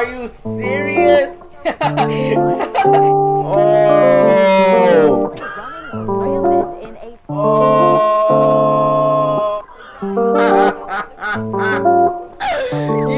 Are you serious? Oh. Oh. Yo.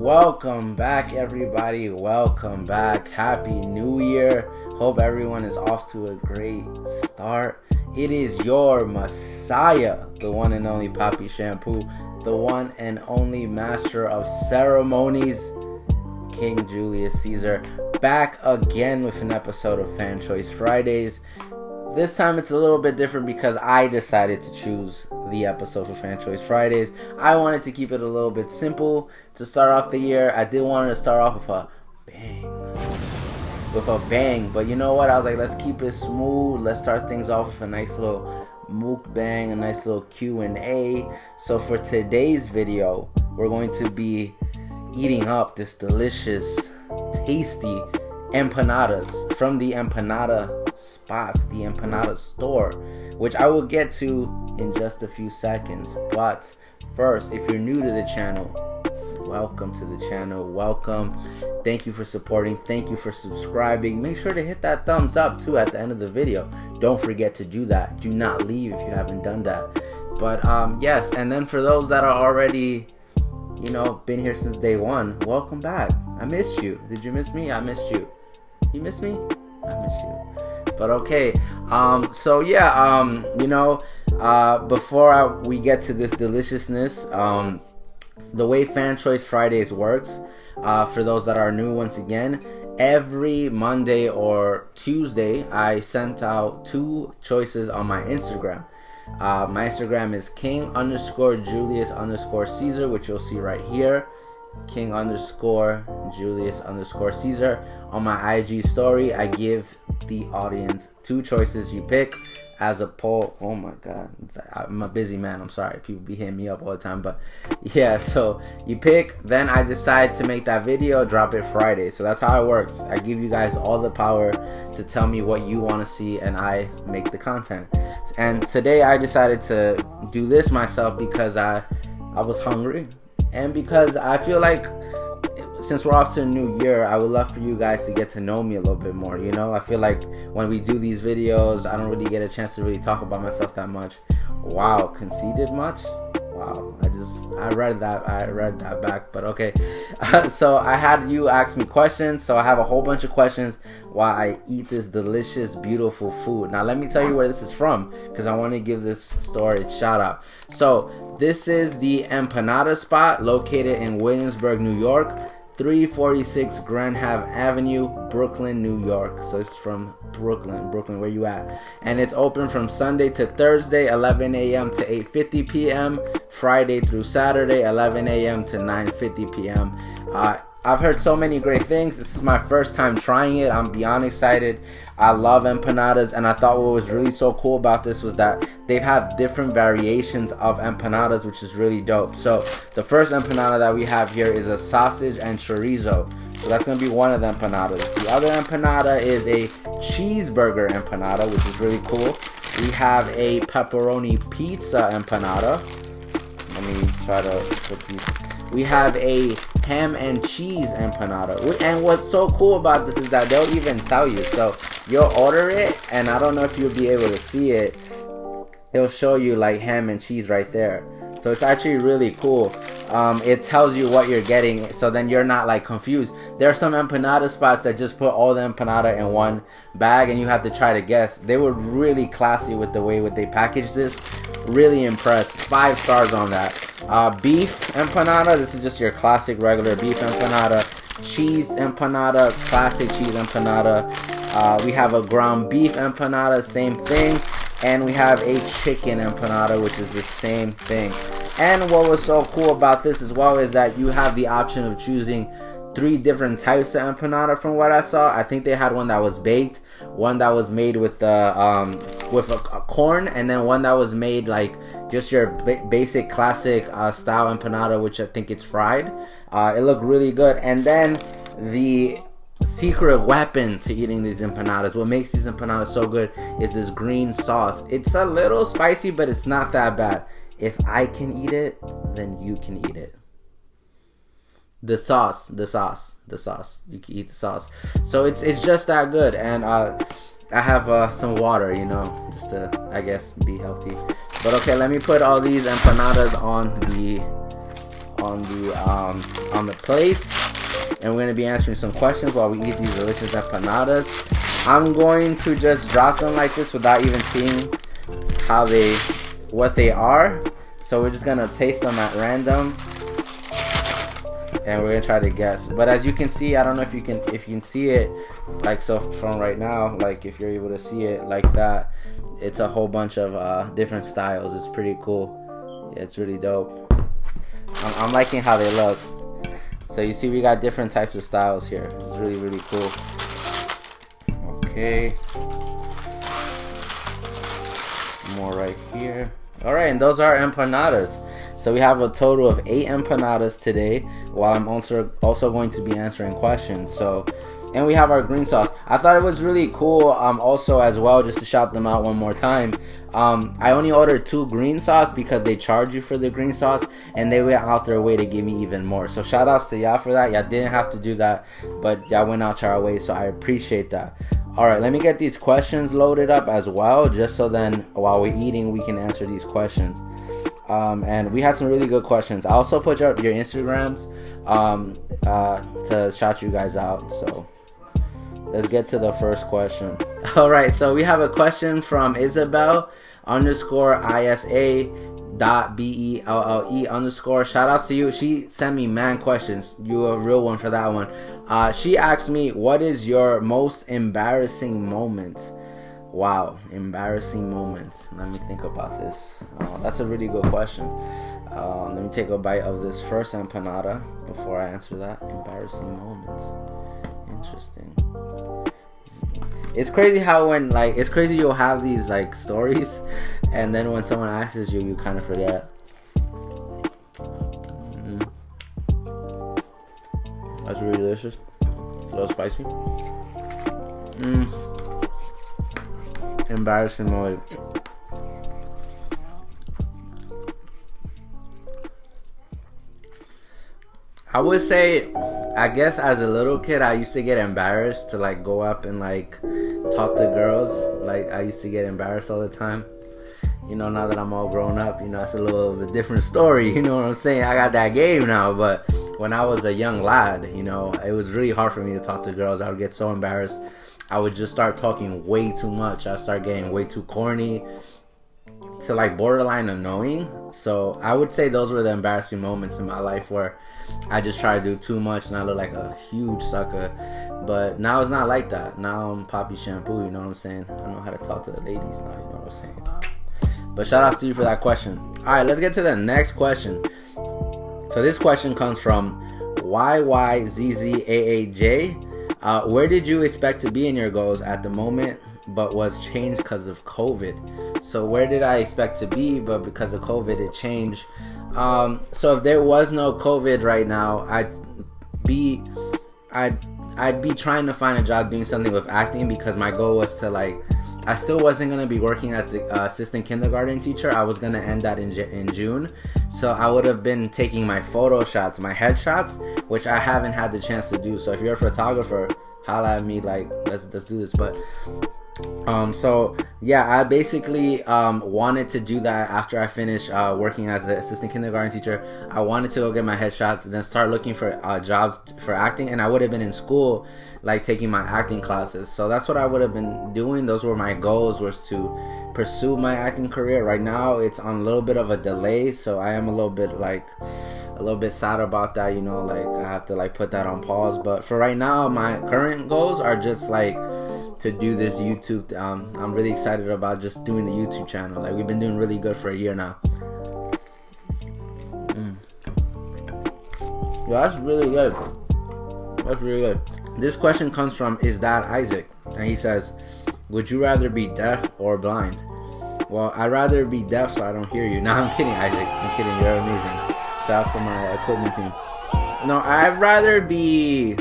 Welcome back, everybody. Welcome back. Happy New Year. Hope everyone is off to a great start. It is your Messiah, the one and only Papi Shampoo, the one and only master of ceremonies, King Julius Caesar, back again with an episode of Fan Choice Fridays. This time it's a little bit different because I decided to choose the episode for Fan Choice Fridays. I wanted to keep it a little bit simple to start off the year. I did want to start off with a bang. But you know what? I was like, let's keep it smooth. Let's start things off with a nice little mukbang, a nice little Q&A. So for today's video, we're going to be eating up this delicious, tasty empanadas from the Empanada spots, the Empanada store, which I will get to in just a few seconds. But first, if you're new to the channel, welcome to the channel. Welcome. Thank you for supporting. Thank you for subscribing. Make sure to hit that thumbs up too at the end of the video. Don't forget to do that. Do not leave if you haven't done that. But yes, and then for those that are already, been here since day one, welcome back. I missed you. Did you miss me? I missed you. You missed me? I missed you. But okay, so yeah, before we get to this deliciousness, the way Fan Choice Fridays works, for those that are new, once again, every Monday or Tuesday, I sent out 2 choices on my Instagram. My Instagram is King_Julius_Caesar, which you'll see right here. King_Julius_Caesar. On my IG story, I give the audience 2 choices. You pick as a poll. Oh my god, I'm a busy man, I'm sorry, people be hitting me up all the time, but yeah, so you pick, then I decide to make that video, drop it Friday. So that's how it works. I give you guys all the power to tell me what you want to see, and I make the content. And today I decided to do this myself because I was hungry, and because I feel like since we're off to a new year, I would love for you guys to get to know me a little bit more. I feel like when we do these videos, I don't really get a chance to really talk about myself that much. Wow, conceited much? Wow, I read that back, but okay. So I had you ask me questions, so I have a whole bunch of questions while I eat this delicious, beautiful food. Now let me tell you where this is from, because I want to give this store a shout out. So this is the Empanada spot, located in Williamsburg, New York, 346 Grand Ave Avenue, Brooklyn, New York. So it's from Brooklyn, where you at? And it's open from Sunday to Thursday, 11 a.m. to 8:50 p.m. Friday through Saturday, 11 a.m. to 9:50 p.m. I've heard so many great things. This is my first time trying it. I'm beyond excited. I love empanadas, and I thought what was really so cool about this was that they have different variations of empanadas, which is really dope. So the first empanada that we have here is a sausage and chorizo. So that's going to be one of the empanadas. The other empanada is a cheeseburger empanada, which is really cool. We have a pepperoni pizza empanada. Let me try to put these. We have a ham and cheese empanada. And what's so cool about this is that they'll even tell you. So you'll order it, and I don't know if you'll be able to see it. It'll show you like ham and cheese right there. So it's actually really cool. It tells you what you're getting, so then you're not like confused. There are some empanada spots that just put all the empanada in one bag and you have to try to guess. They were really classy with the way they packaged this. Really impressed. 5 stars on that. Beef empanada. This is just your classic regular beef empanada. Cheese empanada. Classic cheese empanada. We have a ground beef empanada. Same thing. And we have a chicken empanada, which is the same thing. And what was so cool about this as well is that you have the option of choosing 3 different types of empanada from what I saw. I think they had one that was baked, one that was made with the with a corn, and then one that was made like just your basic classic style empanada, which I think it's fried. It looked really good. And then the secret weapon to eating these empanadas, what makes these empanadas so good, is this green sauce. It's a little spicy, but it's not that bad. If I can eat it, then you can eat it. The sauce. You can eat the sauce. So it's just that good. And I have some water, you know, just to, I guess, be healthy. But okay, let me put all these empanadas on the plates, and we're gonna be answering some questions while we eat these delicious empanadas. I'm going to just drop them like this without even seeing what they are. So we're just gonna taste them at random, and we're gonna try to guess. But as you can see, I don't know if you can see it like so from right now, like if you're able to see it like that, it's a whole bunch of different styles. It's pretty cool. Yeah, it's really dope. I'm liking how they look. So you see we got different types of styles here. It's really, really cool. Okay, more right here. All right, and those are empanadas. So we have a total of 8 empanadas today, while I'm also going to be answering questions. So, and we have our green sauce. I thought it was really cool also as well, just to shout them out one more time. I only ordered 2 green sauce because they charge you for the green sauce, and they went out their way to give me even more. So shout outs to y'all for that. Y'all didn't have to do that, but y'all went out your way, so I appreciate that. Alright, let me get these questions loaded up as well, just so then while we're eating we can answer these questions. And we had some really good questions. I also put up your Instagrams to shout you guys out. So let's get to the first question. Alright, so we have a question from Isabel _ISA.BELLE_. Shout outs to you. She sent me man questions. You a real one for that one. She asked me, what is your most embarrassing moment? Wow, embarrassing moments. Let me think about this. That's a really good question. Let me take a bite of this first empanada before I answer that. Embarrassing moments. Interesting. It's crazy how it's crazy you'll have these like stories, and then when someone asks you, you kind of forget. That's really delicious. It's a little spicy. Embarrassing moment. I would say, I guess as a little kid, I used to get embarrassed to like go up and like talk to girls. Like I used to get embarrassed all the time. You know, now that I'm all grown up, you know, it's a little bit different story. You know what I'm saying? I got that game now, but when I was a young lad, you know, it was really hard for me to talk to girls. I would get so embarrassed. I would just start talking way too much. I start getting way too corny to like borderline annoying. So I would say those were the embarrassing moments in my life where I just try to do too much and I look like a huge sucker. But now it's not like that. Now I'm Poppy Shampoo, you know what I'm saying? I know how to talk to the ladies now, you know what I'm saying? But shout out to you for that question. Alright, let's get to the next question. So this question comes from YYZZAAJ. Where did you expect to be in your goals at the moment, but was changed because of COVID? So where did I expect to be, but because of COVID it changed? So if there was no COVID right now, I'd be trying to find a job doing something with acting, because my goal was to like, I still wasn't going to be working as an assistant kindergarten teacher. I was going to end that in June. So I would have been taking my photo shots, my headshots, which I haven't had the chance to do. So if you're a photographer, holla at me, like, let's do this. But so yeah, I basically wanted to do that after I finished working as an assistant kindergarten teacher. I wanted to go get my headshots and then start looking for jobs for acting, and I would have been in school like taking my acting classes. So that's what I would have been doing. Those were my goals, was to pursue my acting career. Right now it's on a little bit of a delay, so I am a little bit sad about that, you know, like I have to like put that on pause. But for right now, my current goals are just like to do this YouTube. I'm really excited about just doing the YouTube channel. Like we've been doing really good for a year now. Yeah, that's really good. That's really good. This question comes from Is That Isaac? And he says, would you rather be deaf or blind? Well, I'd rather be deaf so I don't hear you. No, I'm kidding, Isaac. I'm kidding. You're amazing. Shout out to my equipment team. No, I'd rather be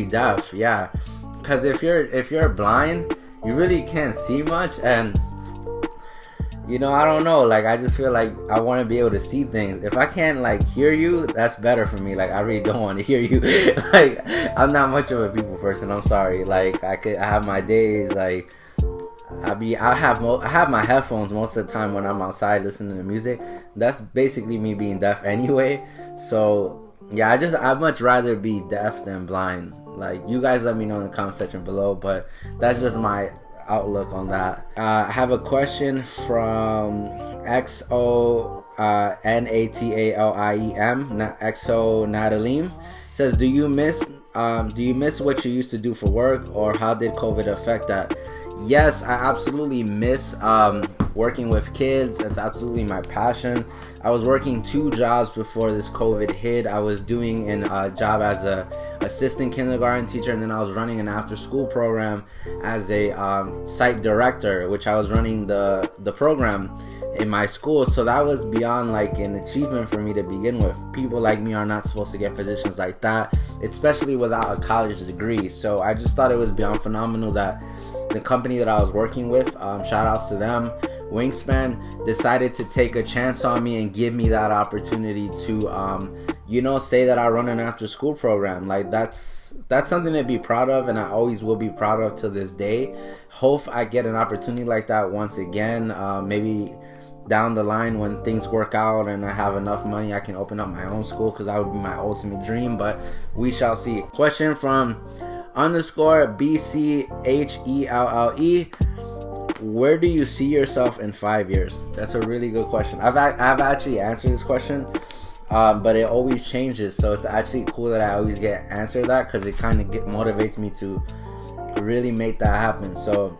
deaf. Yeah, because if you're blind, you really can't see much, and you know, I don't know. Like, I just feel like I want to be able to see things. If I can't like hear you, that's better for me. Like, I really don't want to hear you. Like, I'm not much of a people person. I'm sorry. Like, I have my days. Like, I have my headphones most of the time when I'm outside listening to music. That's basically me being deaf anyway. So yeah, I'd much rather be deaf than blind. Like, you guys let me know in the comment section below, but that's just my outlook on that. I have a question from XO NATALIEM XO Natalim. Says, do you miss what you used to do for work, or how did COVID affect that? Yes, I absolutely miss working with kids. It's absolutely my passion. I was working 2 jobs before this COVID hit. I was doing a job as a assistant kindergarten teacher, and then I was running an after school program as a site director, which I was running the program in my school. So that was beyond like an achievement for me to begin with. People like me are not supposed to get positions like that, especially without a college degree. So I just thought it was beyond phenomenal that the company that I was working with, shout outs to them, Wingspan, decided to take a chance on me and give me that opportunity to say that I run an after school program. Like, that's something to be proud of, and I always will be proud of to this day. Hope I get an opportunity like that once again. Maybe down the line when things work out and I have enough money, I can open up my own school, because that would be my ultimate dream, but we shall see. Question from _BCHELLE. Where do you see yourself in 5 years? That's a really good question. I've actually answered this question, but it always changes, so it's actually cool that I always get answered that, because it kind of motivates me to really make that happen. So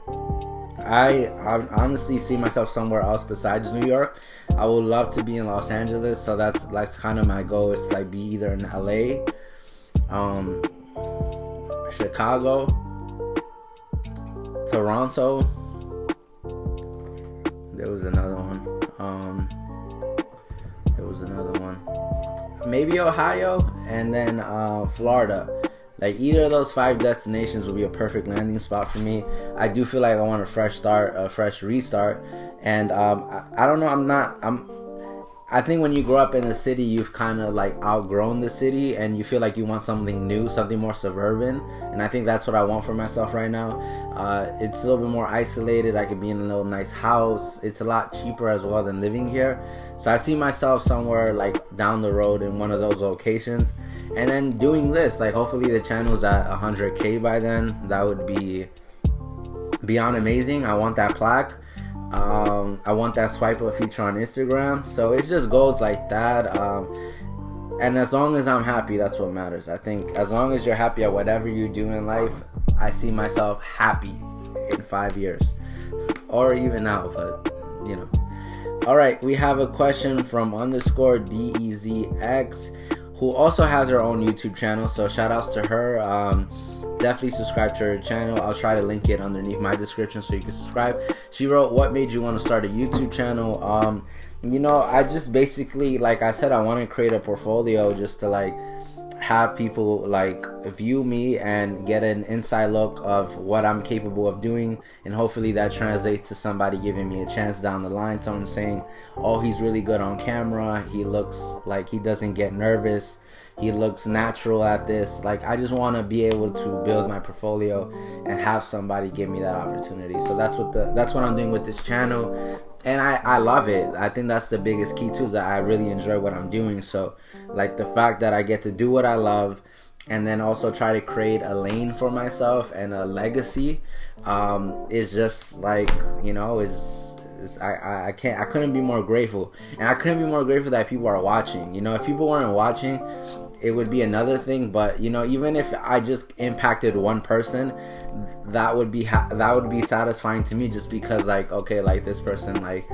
I honestly see myself somewhere else besides New York. I would love to be in Los Angeles, so that's kind of my goal, is to like be either in LA, Chicago, Toronto. There was another one. Maybe Ohio, and then Florida. Like, either of those 5 destinations would be a perfect landing spot for me. I do feel like I want a fresh start, a fresh restart, and I don't know. I think when you grow up in the city, you've kind of like outgrown the city, and you feel like you want something new, something more suburban. And I think that's what I want for myself right now. It's a little bit more isolated. I could be in a little nice house. It's a lot cheaper as well than living here. So I see myself somewhere like down the road in one of those locations, and then doing this. Like, hopefully the channel's at 100K by then. That would be beyond amazing. I want that plaque. I want that swipe up feature on Instagram. So it's just goals like that, and as long as I'm happy, that's what matters. I think as long as you're happy at whatever you do in life, I see myself happy in 5 years, or even now, but you know. Alright, we have a question from _DEZX, who also has her own YouTube channel, so shout outs to her. Definitely subscribe to her channel. I'll try to link it underneath my description so you can subscribe. She wrote, what made you want to start a YouTube channel? I just basically, like I said, I want to create a portfolio just to like have people like view me and get an inside look of what I'm capable of doing, and hopefully that translates to somebody giving me a chance down the line. Someone saying, oh, he's really good on camera, he looks like he doesn't get nervous, he looks natural at this. Like, I just want to be able to build my portfolio and have somebody give me that opportunity. So that's what I'm doing with this channel, and I love it. I think that's the biggest key too, is that I really enjoy what I'm doing. So like, the fact that I get to do what I love, and then also try to create a lane for myself and a legacy, is just like, I couldn't be more grateful. And I couldn't be more grateful that people are watching. If people weren't watching, it would be another thing. But even if I just impacted one person, that would be satisfying to me, just because like, okay, like this person like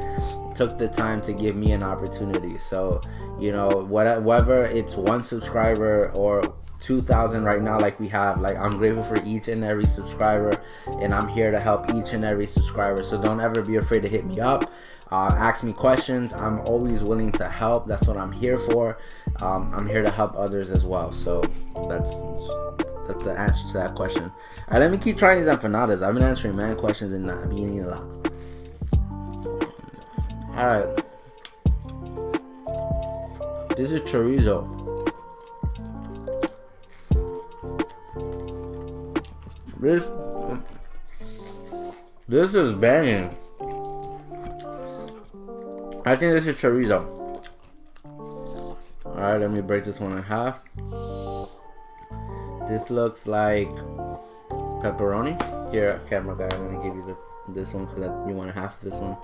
took the time to give me an opportunity. So whether it's one subscriber or 2,000 right now, like we have. Like, I'm grateful for each and every subscriber, and I'm here to help each and every subscriber. So don't ever be afraid to hit me up. Ask me questions. I'm always willing to help. That's what I'm here for. I'm here to help others as well. So that's the answer to that question. All right, let me keep trying these empanadas. I've been answering man questions and not being eating a lot. All right, this is chorizo. This is banging. I think this is chorizo. Alright, let me break this one in half. This looks like pepperoni. Here, camera guy, I'm gonna give you this one because you want half of this one.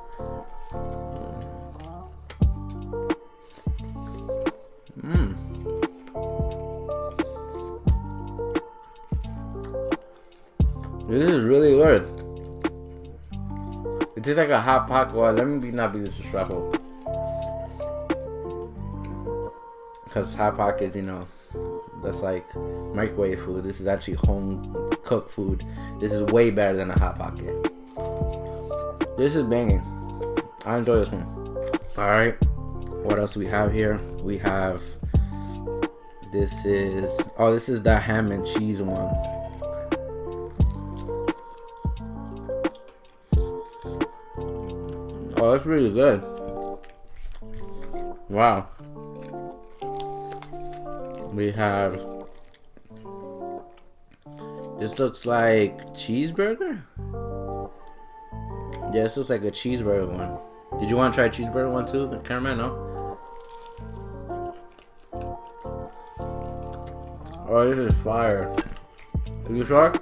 This is really good. It tastes like a hot pocket. Well, let me not be disrespectful, because hot pockets, that's like microwave food. This is actually home cooked food. This is way better than a hot pocket. This is banging. I enjoy this one. All right, what else do we have here? We have this is the ham and cheese one. Oh, that's really good. Wow. We have, this looks like cheeseburger? Yeah, this looks like a cheeseburger one. Did you want to try a cheeseburger one too, cameraman? No? Oh, this is fire. Are you sure?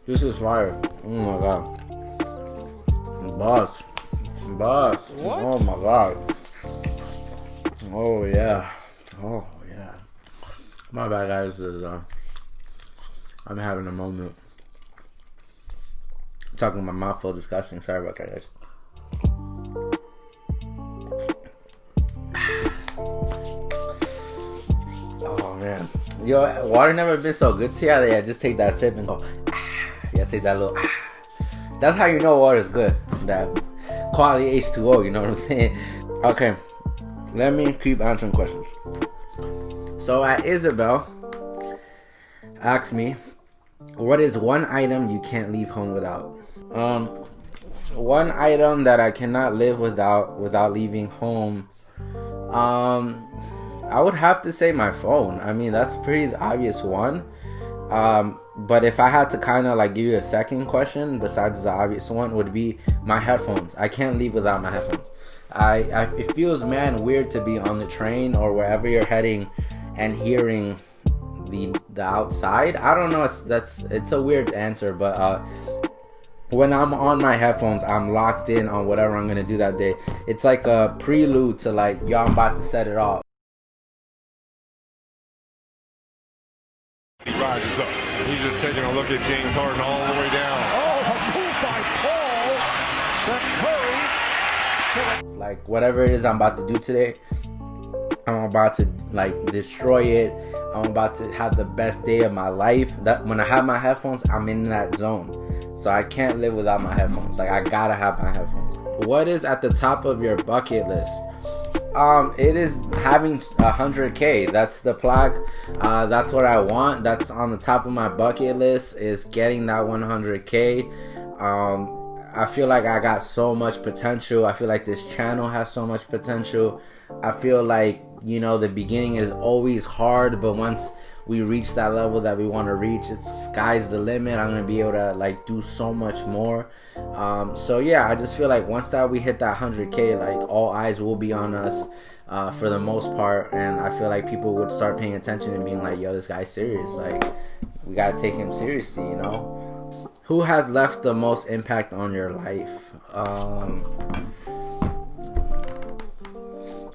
This is fire. Oh my god. Boss. What? Oh my god. Oh yeah. Oh yeah. My bad, guys. I'm having a moment. I'm talking my mouth full, disgusting. Sorry about that, guys. Oh man. Yo, water never been so good to you. Yeah, just take that sip and go. Yeah, take that little. That's how you know water is good. That quality H2O, you know what I'm saying? Okay, let me keep answering questions. So Isabel asked me, what is one item you can't leave home without? One item that I cannot live without leaving home, I would have to say my phone. I mean, that's a pretty obvious one. But if I had to kind of like give you a second question besides the obvious one, would be my headphones. I can't leave without my headphones. It feels, man, weird to be on the train or wherever you're heading and hearing the outside. I don't know. It's a weird answer, but when I'm on my headphones, I'm locked in on whatever I'm gonna do that day. It's like a prelude to like, yo, I'm about to set it off. He rises up. He's just taking a look at James Harden all the way down. Oh, a move by Paul. Sent Curry. Like, whatever it is I'm about to do today, I'm about to like destroy it. I'm about to have the best day of my life. That when I have my headphones, I'm in that zone. So I can't live without my headphones. Like, I gotta have my headphones. What is at the top of your bucket list? It is having 100K. That's the plaque. That's what I want. That's on the top of my bucket list, is getting that 100K. I feel like I got so much potential. I feel like this channel has so much potential. I feel like, the beginning is always hard, but once we reach that level that we want to reach, it's sky's the limit. I'm gonna be able to like do so much more. So yeah, I just feel like once that we hit that 100K, like all eyes will be on us for the most part, and I feel like people would start paying attention and being like, yo, this guy's serious. Like, we gotta take him seriously, Who has left the most impact on your life?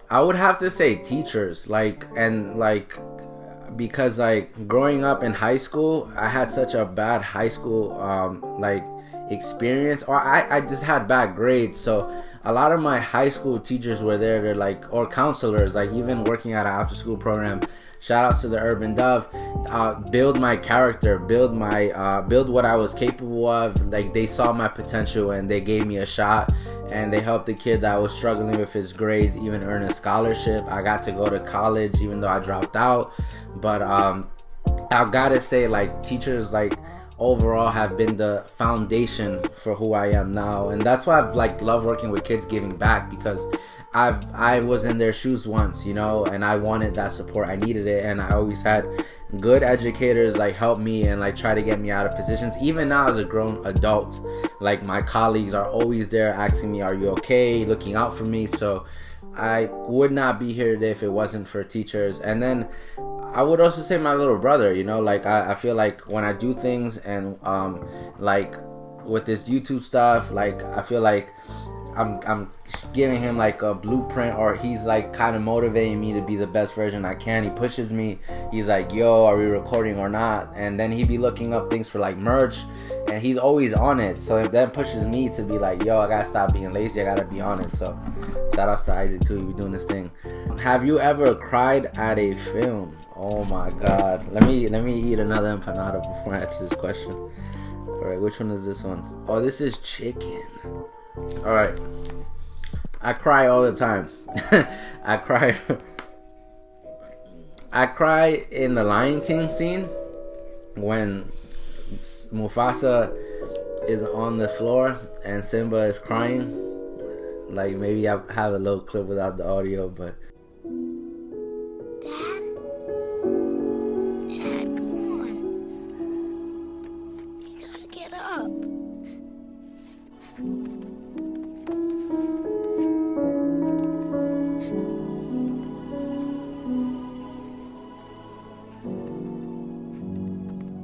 I would have to say teachers, because like growing up in high school, I had such a bad high school experience, or I just had bad grades. So a lot of my high school teachers were there. They're like, or counselors, like even working at an after school program, Shout outs to the Urban Dove. Build my character, build what I was capable of. Like, they saw my potential and they gave me a shot, and they helped the kid that was struggling with his grades even earn a scholarship. I got to go to college even though I dropped out. But I gotta say, like, teachers, like, overall have been the foundation for who I am now, and that's why I've like loved working with kids, giving back, because I was in their shoes once, you know, and I wanted that support. I needed it, and I always had good educators like help me and like try to get me out of positions. Even now as a grown adult, like, my colleagues are always there asking me, are you okay, looking out for me. So I would not be here today if it wasn't for teachers. And then I would also say my little brother, you know, like I feel like when I do things and like with this YouTube stuff, like I feel like I'm giving him like a blueprint, or he's like kind of motivating me to be the best version I can. He pushes me. He's like, yo, are we recording or not? And then he be looking up things for like merch, and he's always on it. So that pushes me to be like, yo, I gotta stop being lazy. I gotta be on it. So shout outs to Isaac too. He be doing this thing. Have you ever cried at a film? Oh my God. Let me eat another empanada before I answer this question. All right, which one is this one? Oh, this is chicken. All right. I cry all the time. I cry in the Lion King scene when Mufasa is on the floor and Simba is crying. Like, maybe I have a little clip without the audio, but Dad, come on. You gotta get up.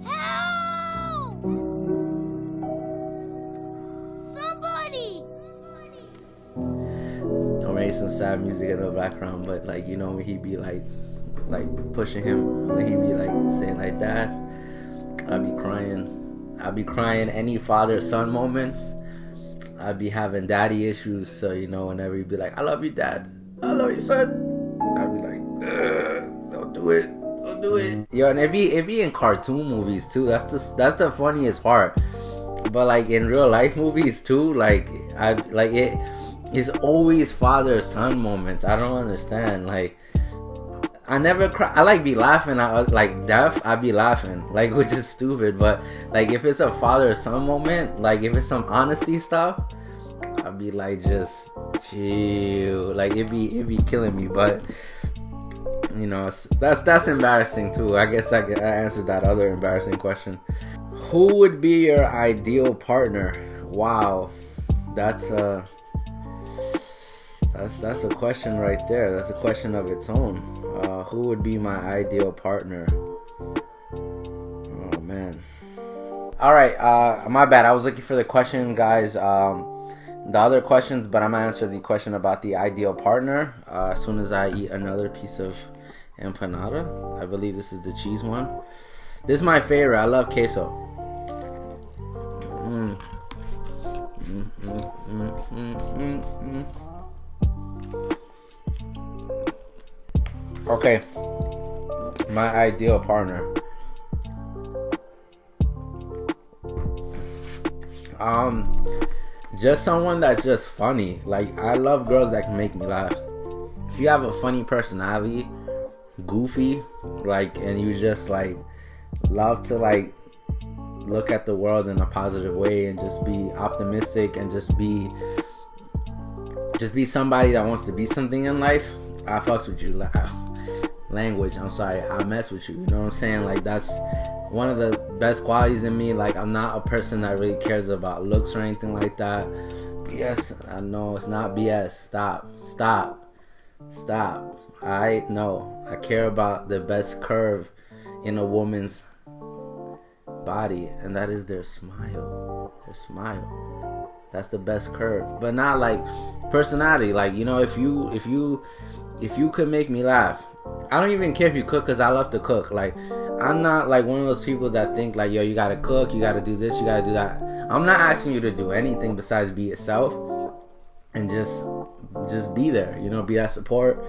Help! Somebody! or maybe some sad music in the background. But like, you know, when he be like pushing him, when he be like saying like, Dad, I'd be crying any father-son moments. I'd be having daddy issues. So, you know, whenever he'd be like, I love you, Dad, I love you, son, I'd be like, don't do it. Yo, and it be in cartoon movies too. That's the funniest part. But like in real life movies too, like it's always father-son moments. I don't understand. Like, I never cry. I like be laughing. I like deaf. I be laughing, like, which is stupid. But like, if it's a father-son moment, like if it's some honesty stuff, I'd be like, just chill. Like it be killing me. But you know, that's embarrassing too. I guess that answers that other embarrassing question. Who would be your ideal partner? Wow, that's a question right there. That's a question of its own. Who would be my ideal partner? Oh man. All right. My bad. I was looking for the question, guys. The other questions, but I'm gonna answer the question about the ideal partner as soon as I eat another piece of empanada. I believe this is the cheese one. This is my favorite. I love queso. Okay, my ideal partner. Just someone that's just funny. Like, I love girls that can make me laugh. If you have a funny personality, goofy, like, and you just like love to like look at the world in a positive way and just be optimistic and just be somebody that wants to be something in life, I fucks with you. Language, I'm sorry, I mess with you. You know what I'm saying? Like, that's one of the best qualities in me. Like, I'm not a person that really cares about looks or anything like that. BS, I know it's not BS. Stop. I know. I care about the best curve in a woman's body, and that is their smile. That's the best curve. But not like personality. Like, you know, if you could make me laugh, I don't even care if you cook, because I love to cook. Like, I'm not like one of those people that think like, yo, you gotta cook, you gotta do this, you gotta do that. I'm not asking you to do anything besides be yourself and just be there, you know, be that support.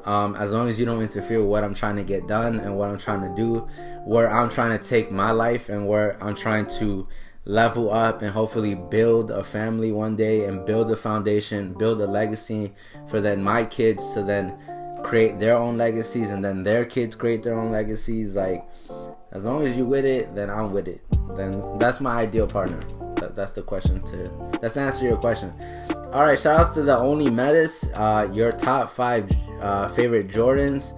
As long as you don't interfere with what I'm trying to get done and what I'm trying to do, where I'm trying to take my life and where I'm trying to level up and hopefully build a family one day and build a foundation, build a legacy for then my kids to then create their own legacies and then their kids create their own legacies. Like, as long as you with it, then I'm with it. Then that's my ideal partner. That's the question that's the answer to your question. All right, shout outs to the Only Metis. Your top 5 favorite Jordans.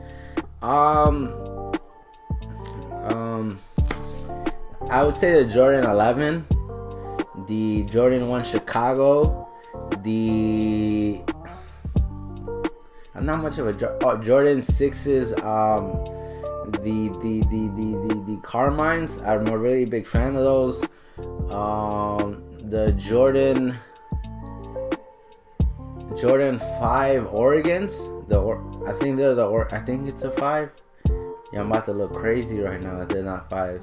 I would say the Jordan 11, the Jordan 1 Chicago, I'm not much of a Jordan 6's, the Carmines. I'm a really big fan of those. The Jordan 5 Oregons. I think it's a 5. Yeah, I'm about to look crazy right now if they're not 5s.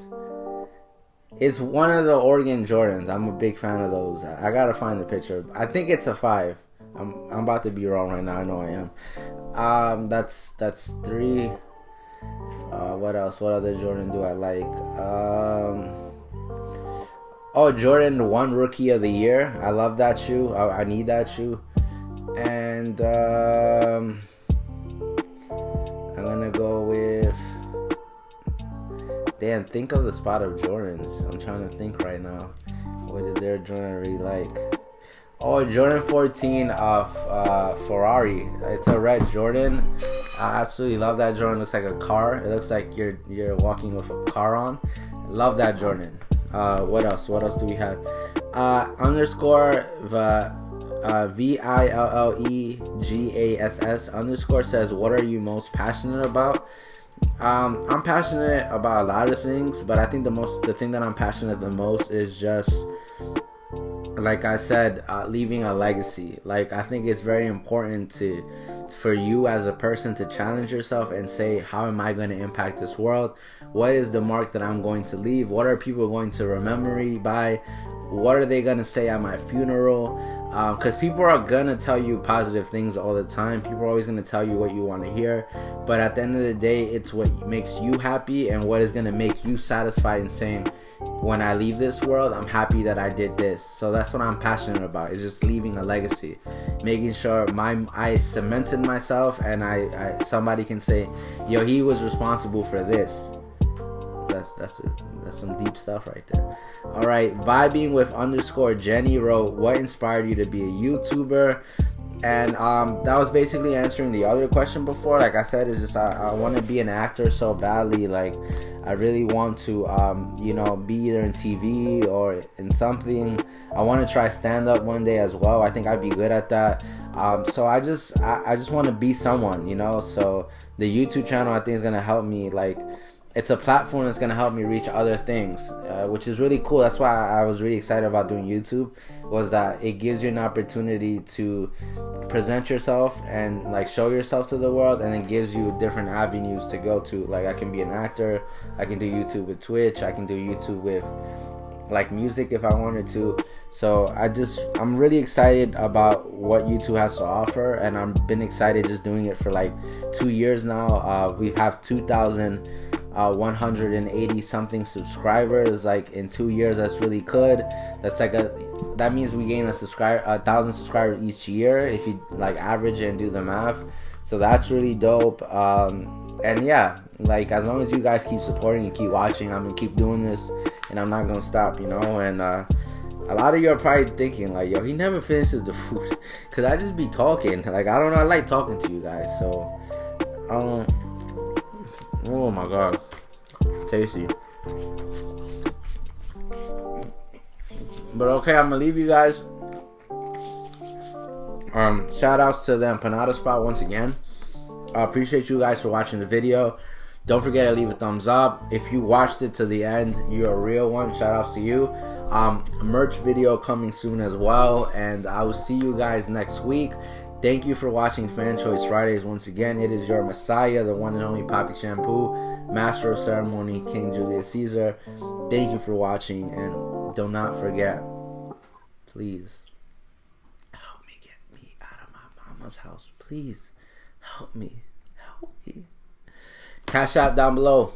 It's one of the Oregon Jordans. I'm a big fan of those. I gotta find the picture. I think it's a 5. I'm about to be wrong right now. I know I am. That's 3. What else? What other Jordan do I like? Jordan 1 Rookie of the Year. I love that shoe. I need that shoe. And I'm gonna go with. Damn, think of the spot of Jordans. I'm trying to think right now. What is their Jordan I really like? Jordan 14 of Ferrari. It's a red Jordan. I absolutely love that Jordan. It looks like a car. It looks like you're walking with a car on. Love that Jordan. What else? What else do we have? Underscore VILLEGASS underscore says, what are you most passionate about? I'm passionate about a lot of things, but I think the thing that I'm passionate the most is just, like I said, leaving a legacy. Like, I think it's very important for you as a person to challenge yourself and say, how am I going to impact this world? What is the mark that I'm going to leave? What are people going to remember me by? What are they going to say at my funeral? Because people are going to tell you positive things all the time. People are always going to tell you what you want to hear. But at the end of the day, it's what makes you happy and what is going to make you satisfied in saying, when I leave this world, I'm happy that I did this. So that's what I'm passionate about, is just leaving a legacy, making sure I cemented myself and I somebody can say, yo, he was responsible for this. That's some deep stuff right there. All right, vibing with underscore Jenny wrote, what inspired you to be a YouTuber? And that was basically answering the other question before. Like I said, it's just I want to be an actor so badly. Like, I really want to be either in TV or in something. I want to try stand up one day as well. I think I'd be good at that. So I just want to be someone, so the YouTube channel, I think, is gonna help me. Like, it's a platform that's going to help me reach other things, which is really cool. That's why I was really excited about doing YouTube, was that it gives you an opportunity to present yourself and like show yourself to the world, and it gives you different avenues to go to. Like, I can be an actor, I can do YouTube with Twitch, I can do YouTube with like music if I wanted to. So I'm really excited about what YouTube has to offer, and I've been excited just doing it for like 2 years now. We have 2,180 something subscribers. Like, in 2 years, that's really good. That means we gain 1,000 subscribers each year if you like average it and do the math. So that's really dope. And yeah, like, as long as you guys keep supporting and keep watching, I'm gonna keep doing this, and I'm not gonna stop, and a lot of you are probably thinking like, yo, he never finishes the food, because I just be talking. Like, I don't know, I like talking to you guys. So oh my god, tasty. But okay, I'm gonna leave you guys. Shout outs to the Empanada spot once again. I appreciate you guys for watching the video. Don't forget to leave a thumbs up. If you watched it to the end, you're a real one. Shout outs to you. Merch video coming soon as well, and I will see you guys next week. Thank you for watching Fan Choice Fridays once again. It is your Messiah, the one and only Poppy Shampoo, Master of Ceremony, King Julius Caesar. Thank you for watching, and do not forget, please help me get me out of my mama's house. Please help me. Cash App down below.